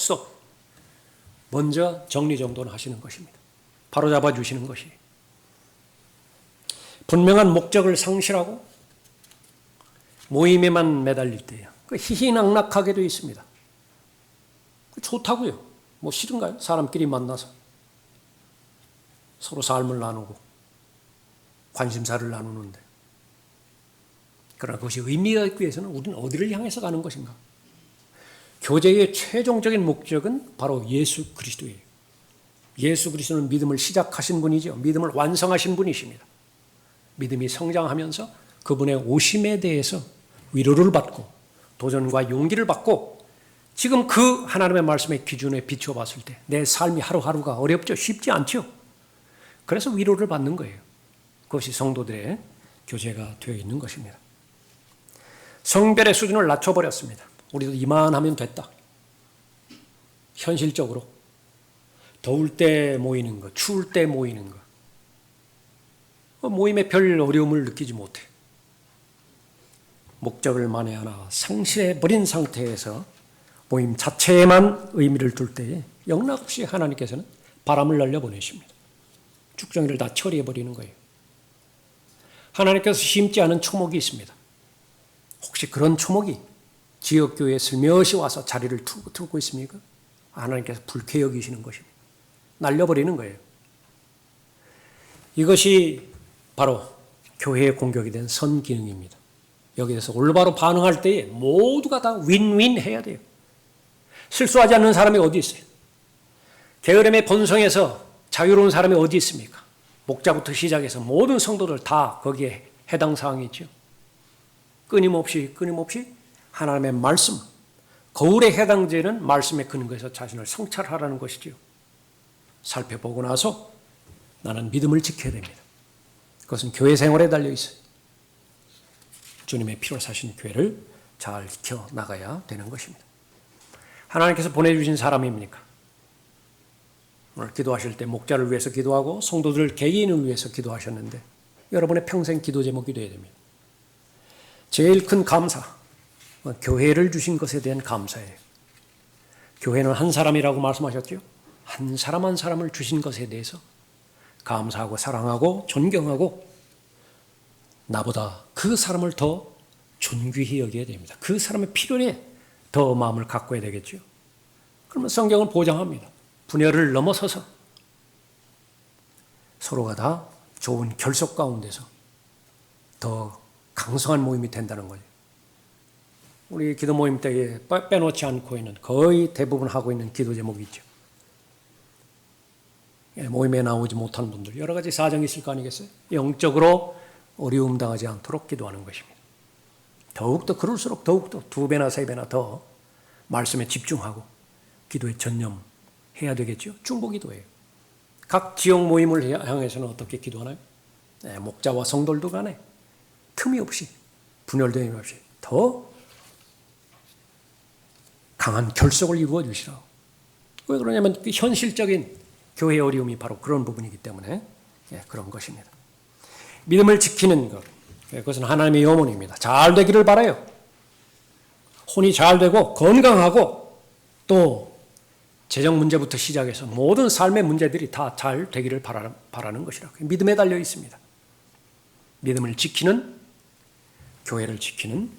먼저 정리정돈을 하시는 것입니다. 바로잡아 주시는 것이. 분명한 목적을 상실하고 모임에만 매달릴 때예요. 희희낙낙하게 되어 있습니다. 좋다고요. 뭐 싫은가요? 사람끼리 만나서 서로 삶을 나누고 관심사를 나누는데. 그러나 그것이 의미가 있기 위해서는 우리는 어디를 향해서 가는 것인가? 교제의 최종적인 목적은 바로 예수 그리스도예요. 예수 그리스도는 믿음을 시작하신 분이죠. 믿음을 완성하신 분이십니다. 믿음이 성장하면서 그분의 오심에 대해서 위로를 받고 도전과 용기를 받고 지금 그 하나님의 말씀의 기준에 비춰봤을 때 내 삶이 하루하루가 어렵죠. 쉽지 않죠. 그래서 위로를 받는 거예요. 그것이 성도들의 교제가 되어 있는 것입니다. 성별의 수준을 낮춰버렸습니다. 우리도 이만하면 됐다. 현실적으로 더울 때 모이는 것, 추울 때 모이는 것, 모임에 별 어려움을 느끼지 못해. 목적을 만에 하나 상실해버린 상태에서 모임 자체에만 의미를 둘 때에 영락없이 하나님께서는 바람을 날려보내십니다. 쭉정이를 다 처리해버리는 거예요. 하나님께서 심지 않은 초목이 있습니다. 혹시 그런 초목이 지역교회에 슬며시 와서 자리를 두고 있습니까? 하나님께서 불쾌 여기시는 것입니다. 날려버리는 거예요. 이것이 바로 교회의 공격이 된 선기능입니다. 여기에 대해서 올바로 반응할 때에 모두가 다 윈윈 해야 돼요. 실수하지 않는 사람이 어디 있어요? 게으름의 본성에서 자유로운 사람이 어디 있습니까? 목자부터 시작해서 모든 성도들 다 거기에 해당 사항이 있죠. 끊임없이 하나님의 말씀, 거울에 해당되는 말씀에 근거해서 자신을 성찰하라는 것이죠. 살펴보고 나서 나는 믿음을 지켜야 됩니다. 그것은 교회 생활에 달려 있어요. 주님의 피로 사신 교회를 잘 지켜나가야 되는 것입니다. 하나님께서 보내주신 사람입니까? 오늘 기도하실 때 목자를 위해서 기도하고 성도들 개인을 위해서 기도하셨는데 여러분의 평생 기도 제목이 되어야 됩니다. 제일 큰 감사, 교회를 주신 것에 대한 감사예요. 교회는 한 사람이라고 말씀하셨죠? 한 사람 한 사람을 주신 것에 대해서 감사하고 사랑하고 존경하고 나보다 그 사람을 더 존귀히 여겨야 됩니다. 그 사람의 필요에 더 마음을 가꿔야 되겠죠. 그러면 성경은 보장합니다. 분열을 넘어서서 서로가 다 좋은 결속 가운데서 더 강성한 모임이 된다는 거예요. 우리 기도 모임 때에 빼놓지 않고 있는 거의 대부분 하고 있는 기도 제목이 있죠. 모임에 나오지 못한 분들 여러 가지 사정이 있을 거 아니겠어요? 영적으로 어려움 당하지 않도록 기도하는 것입니다. 더욱더 그럴수록 더욱더 2배나 3배나 더 말씀에 집중하고 기도에 전념해야 되겠죠. 중보기도예요. 각 지역 모임을 향해서는 어떻게 기도하나요? 목자와 성도들도 간에 틈이 없이 분열됨이 없이 더 강한 결속을 이루어 주시라고. 왜 그러냐면 현실적인 교회의 어려움이 바로 그런 부분이기 때문에 그런 것입니다. 믿음을 지키는 것, 그것은 하나님의 염원입니다. 잘 되기를 바라요. 혼이 잘 되고 건강하고 또 재정 문제부터 시작해서 모든 삶의 문제들이 다 잘 되기를 바라는 것이라고. 믿음에 달려 있습니다. 믿음을 지키는, 교회를 지키는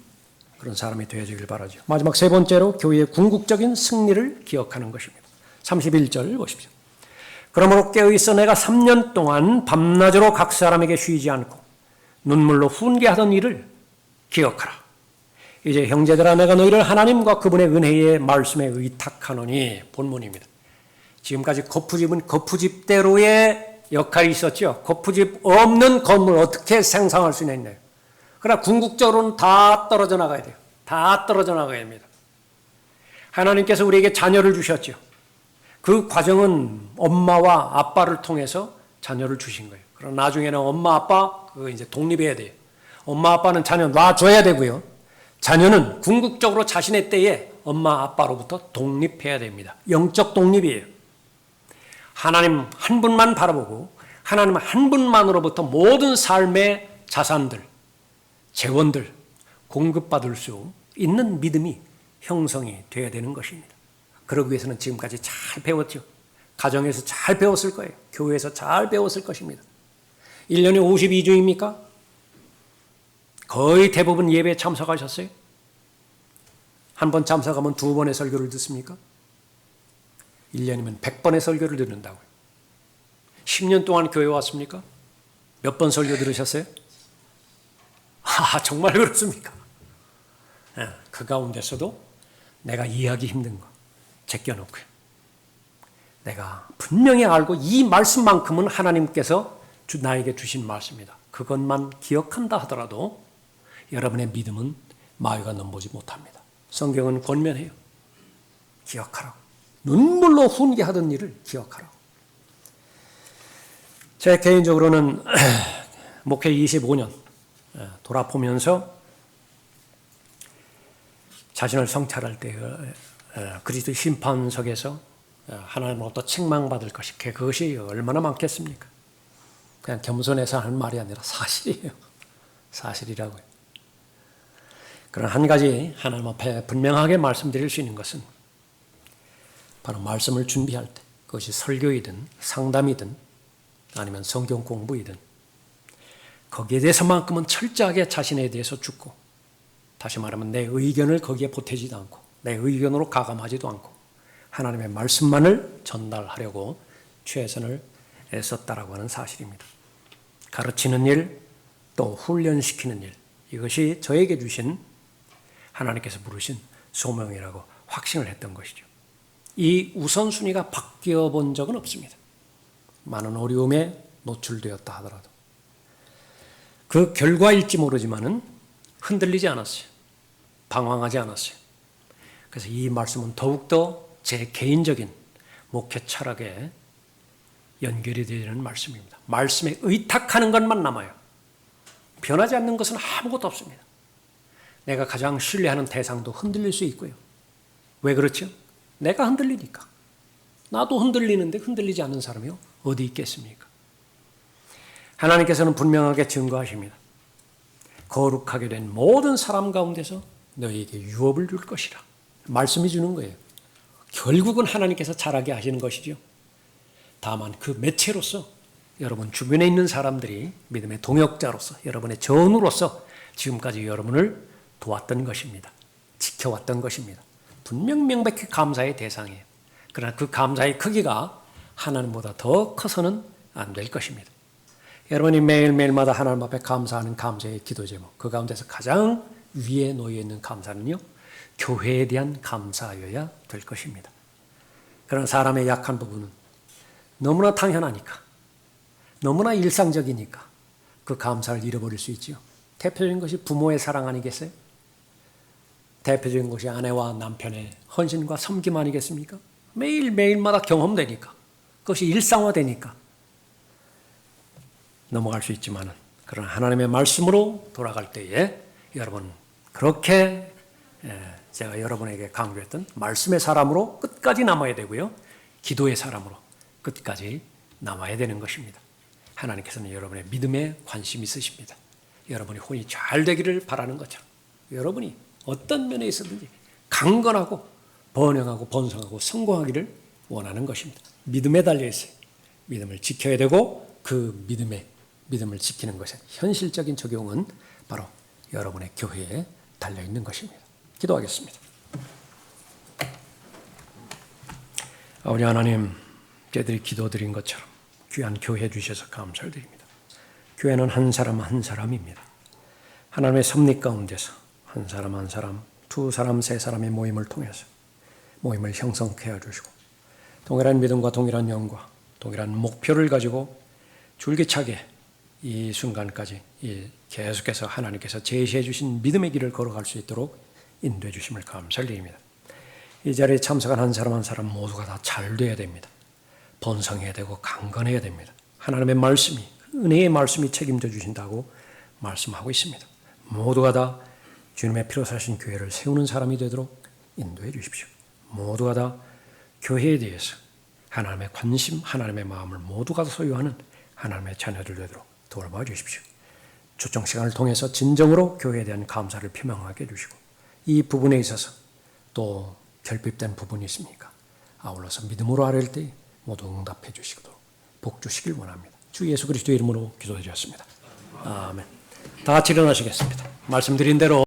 그런 사람이 되어지길 바라죠. 마지막 세 번째로 교회의 궁극적인 승리를 기억하는 것입니다. 31절 보십시오. 그러므로 깨어있어 내가 3년 동안 밤낮으로 각 사람에게 쉬지 않고 눈물로 훈계하던 일을 기억하라. 이제 형제들아 내가 너희를 하나님과 그분의 은혜의 말씀에 의탁하노니. 본문입니다. 지금까지 거푸집은 거푸집대로의 역할이 있었죠. 거푸집 없는 건물 어떻게 생성할 수 있느냐. 그러나 궁극적으로는 다 떨어져 나가야 돼요. 다 떨어져 나가야 됩니다. 하나님께서 우리에게 자녀를 주셨죠. 그 과정은 엄마와 아빠를 통해서 자녀를 주신 거예요. 그러나 나중에는 엄마, 아빠 이제 독립해야 돼요. 엄마, 아빠는 자녀 놔줘야 되고요. 자녀는 궁극적으로 자신의 때에 엄마, 아빠로부터 독립해야 됩니다. 영적 독립이에요. 하나님 한 분만 바라보고 하나님 한 분만으로부터 모든 삶의 자산들, 재원들 공급받을 수 있는 믿음이 형성이 되어야 되는 것입니다. 그러기 위해서는 지금까지 잘 배웠죠. 가정에서 잘 배웠을 거예요. 교회에서 잘 배웠을 것입니다. 1년에 52주입니까? 거의 대부분 예배에 참석하셨어요? 한 번 참석하면 2번의 설교를 듣습니까? 1년이면 100번의 설교를 듣는다고요. 10년 동안 교회 왔습니까? 몇 번 설교 들으셨어요? 정말 그렇습니까? 그 가운데서도 내가 이해하기 힘든 거 제껴놓고요. 내가 분명히 알고 이 말씀만큼은 하나님께서 나에게 주신 말씀이다. 그것만 기억한다 하더라도 여러분의 믿음은 마귀가 넘보지 못합니다. 성경은 권면해요. 기억하라고. 눈물로 훈계하던 일을 기억하라고. 제 개인적으로는 목회 25년 돌아보면서 자신을 성찰할 때 그리스도 심판석에서 하나님으로부터 책망받을 것이 그것이 얼마나 많겠습니까? 그냥 겸손해서 하는 말이 아니라 사실이에요. 사실이라고요. 그런 한 가지 하나님 앞에 분명하게 말씀드릴 수 있는 것은 바로 말씀을 준비할 때 그것이 설교이든 상담이든 아니면 성경 공부이든 거기에 대해서만큼은 철저하게 자신에 대해서 죽고 다시 말하면 내 의견을 거기에 보태지도 않고 내 의견으로 가감하지도 않고 하나님의 말씀만을 전달하려고 최선을 애썼다라고 하는 사실입니다. 가르치는 일, 또 훈련시키는 일, 이것이 저에게 주신 하나님께서 부르신 소명이라고 확신을 했던 것이죠. 이 우선순위가 바뀌어 본 적은 없습니다. 많은 어려움에 노출되었다 하더라도 그 결과일지 모르지만은 흔들리지 않았어요. 방황하지 않았어요. 그래서 이 말씀은 더욱더 제 개인적인 목회 철학에 연결이 되는 말씀입니다. 말씀에 의탁하는 것만 남아요. 변하지 않는 것은 아무것도 없습니다. 내가 가장 신뢰하는 대상도 흔들릴 수 있고요. 왜 그렇죠? 내가 흔들리니까. 나도 흔들리는데 흔들리지 않는 사람이 어디 있겠습니까? 하나님께서는 분명하게 증거하십니다. 거룩하게 된 모든 사람 가운데서 너희에게 유업을 줄 것이라. 말씀이 주는 거예요. 결국은 하나님께서 잘하게 하시는 것이죠. 다만 그 매체로서 여러분 주변에 있는 사람들이 믿음의 동역자로서 여러분의 전우로서 지금까지 여러분을 도왔던 것입니다. 지켜왔던 것입니다. 분명 명백히 감사의 대상이에요. 그러나 그 감사의 크기가 하나님보다 더 커서는 안 될 것입니다. 여러분이 매일매일마다 하나님 앞에 감사하는 감사의 기도 제목, 그 가운데서 가장 위에 놓여 있는 감사는요, 교회에 대한 감사여야 될 것입니다. 그런 사람의 약한 부분은 너무나 당연하니까, 너무나 일상적이니까 그 감사를 잃어버릴 수 있죠. 대표적인 것이 부모의 사랑 아니겠어요? 대표적인 것이 아내와 남편의 헌신과 섬김 아니겠습니까? 매일매일마다 경험되니까, 그것이 일상화되니까 넘어갈 수 있지만, 그러나 하나님의 말씀으로 돌아갈 때에 여러분 그렇게 제가 여러분에게 강조했던 말씀의 사람으로 끝까지 남아야 되고요. 기도의 사람으로 끝까지 남아야 되는 것입니다. 하나님께서는 여러분의 믿음에 관심이 있으십니다. 여러분이 혼이 잘 되기를 바라는 것처럼 여러분이 어떤 면에 있어든지 강건하고 번영하고 번성하고 성공하기를 원하는 것입니다. 믿음에 달려있어요. 믿음을 지켜야 되고 그 믿음을 지키는 것의 현실적인 적용은 바로 여러분의 교회에 달려있는 것입니다. 기도하겠습니다. 우리 하나님, 저희들이 기도드린 것처럼 귀한 교회 주셔서 감사를 드립니다. 교회는 한 사람 한 사람입니다. 하나님의 섭리 가운데서 한 사람 한 사람, 두 사람, 세 사람의 모임을 통해서 모임을 형성케 해주시고 동일한 믿음과 동일한 영과 동일한 목표를 가지고 줄기차게 이 순간까지 계속해서 하나님께서 제시해 주신 믿음의 길을 걸어갈 수 있도록 인도해 주심을 감사를 드립니다. 이 자리에 참석한 한 사람 모두가 다 잘 돼야 됩니다. 번성해야 되고 강건해야 됩니다. 하나님의 말씀이, 은혜의 말씀이 책임져 주신다고 말씀하고 있습니다. 모두가 다 주님의 피로 사신 교회를 세우는 사람이 되도록 인도해 주십시오. 모두가 다 교회에 대해서 하나님의 관심, 하나님의 마음을 모두가 소유하는 하나님의 자녀들 되도록 도와봐 주십시오. 초청 시간을 통해서 진정으로 교회에 대한 감사를 표명하게 해주시고 이 부분에 있어서 또 결핍된 부분이 있습니까? 아울러서 믿음으로 아뢰일 때 모두 응답해 주시도록 복 주시길 원합니다. 주 예수 그리스도의 이름으로 기도해 주었습니다. 아멘. 다 같이 일어나시겠습니다. 말씀드린 대로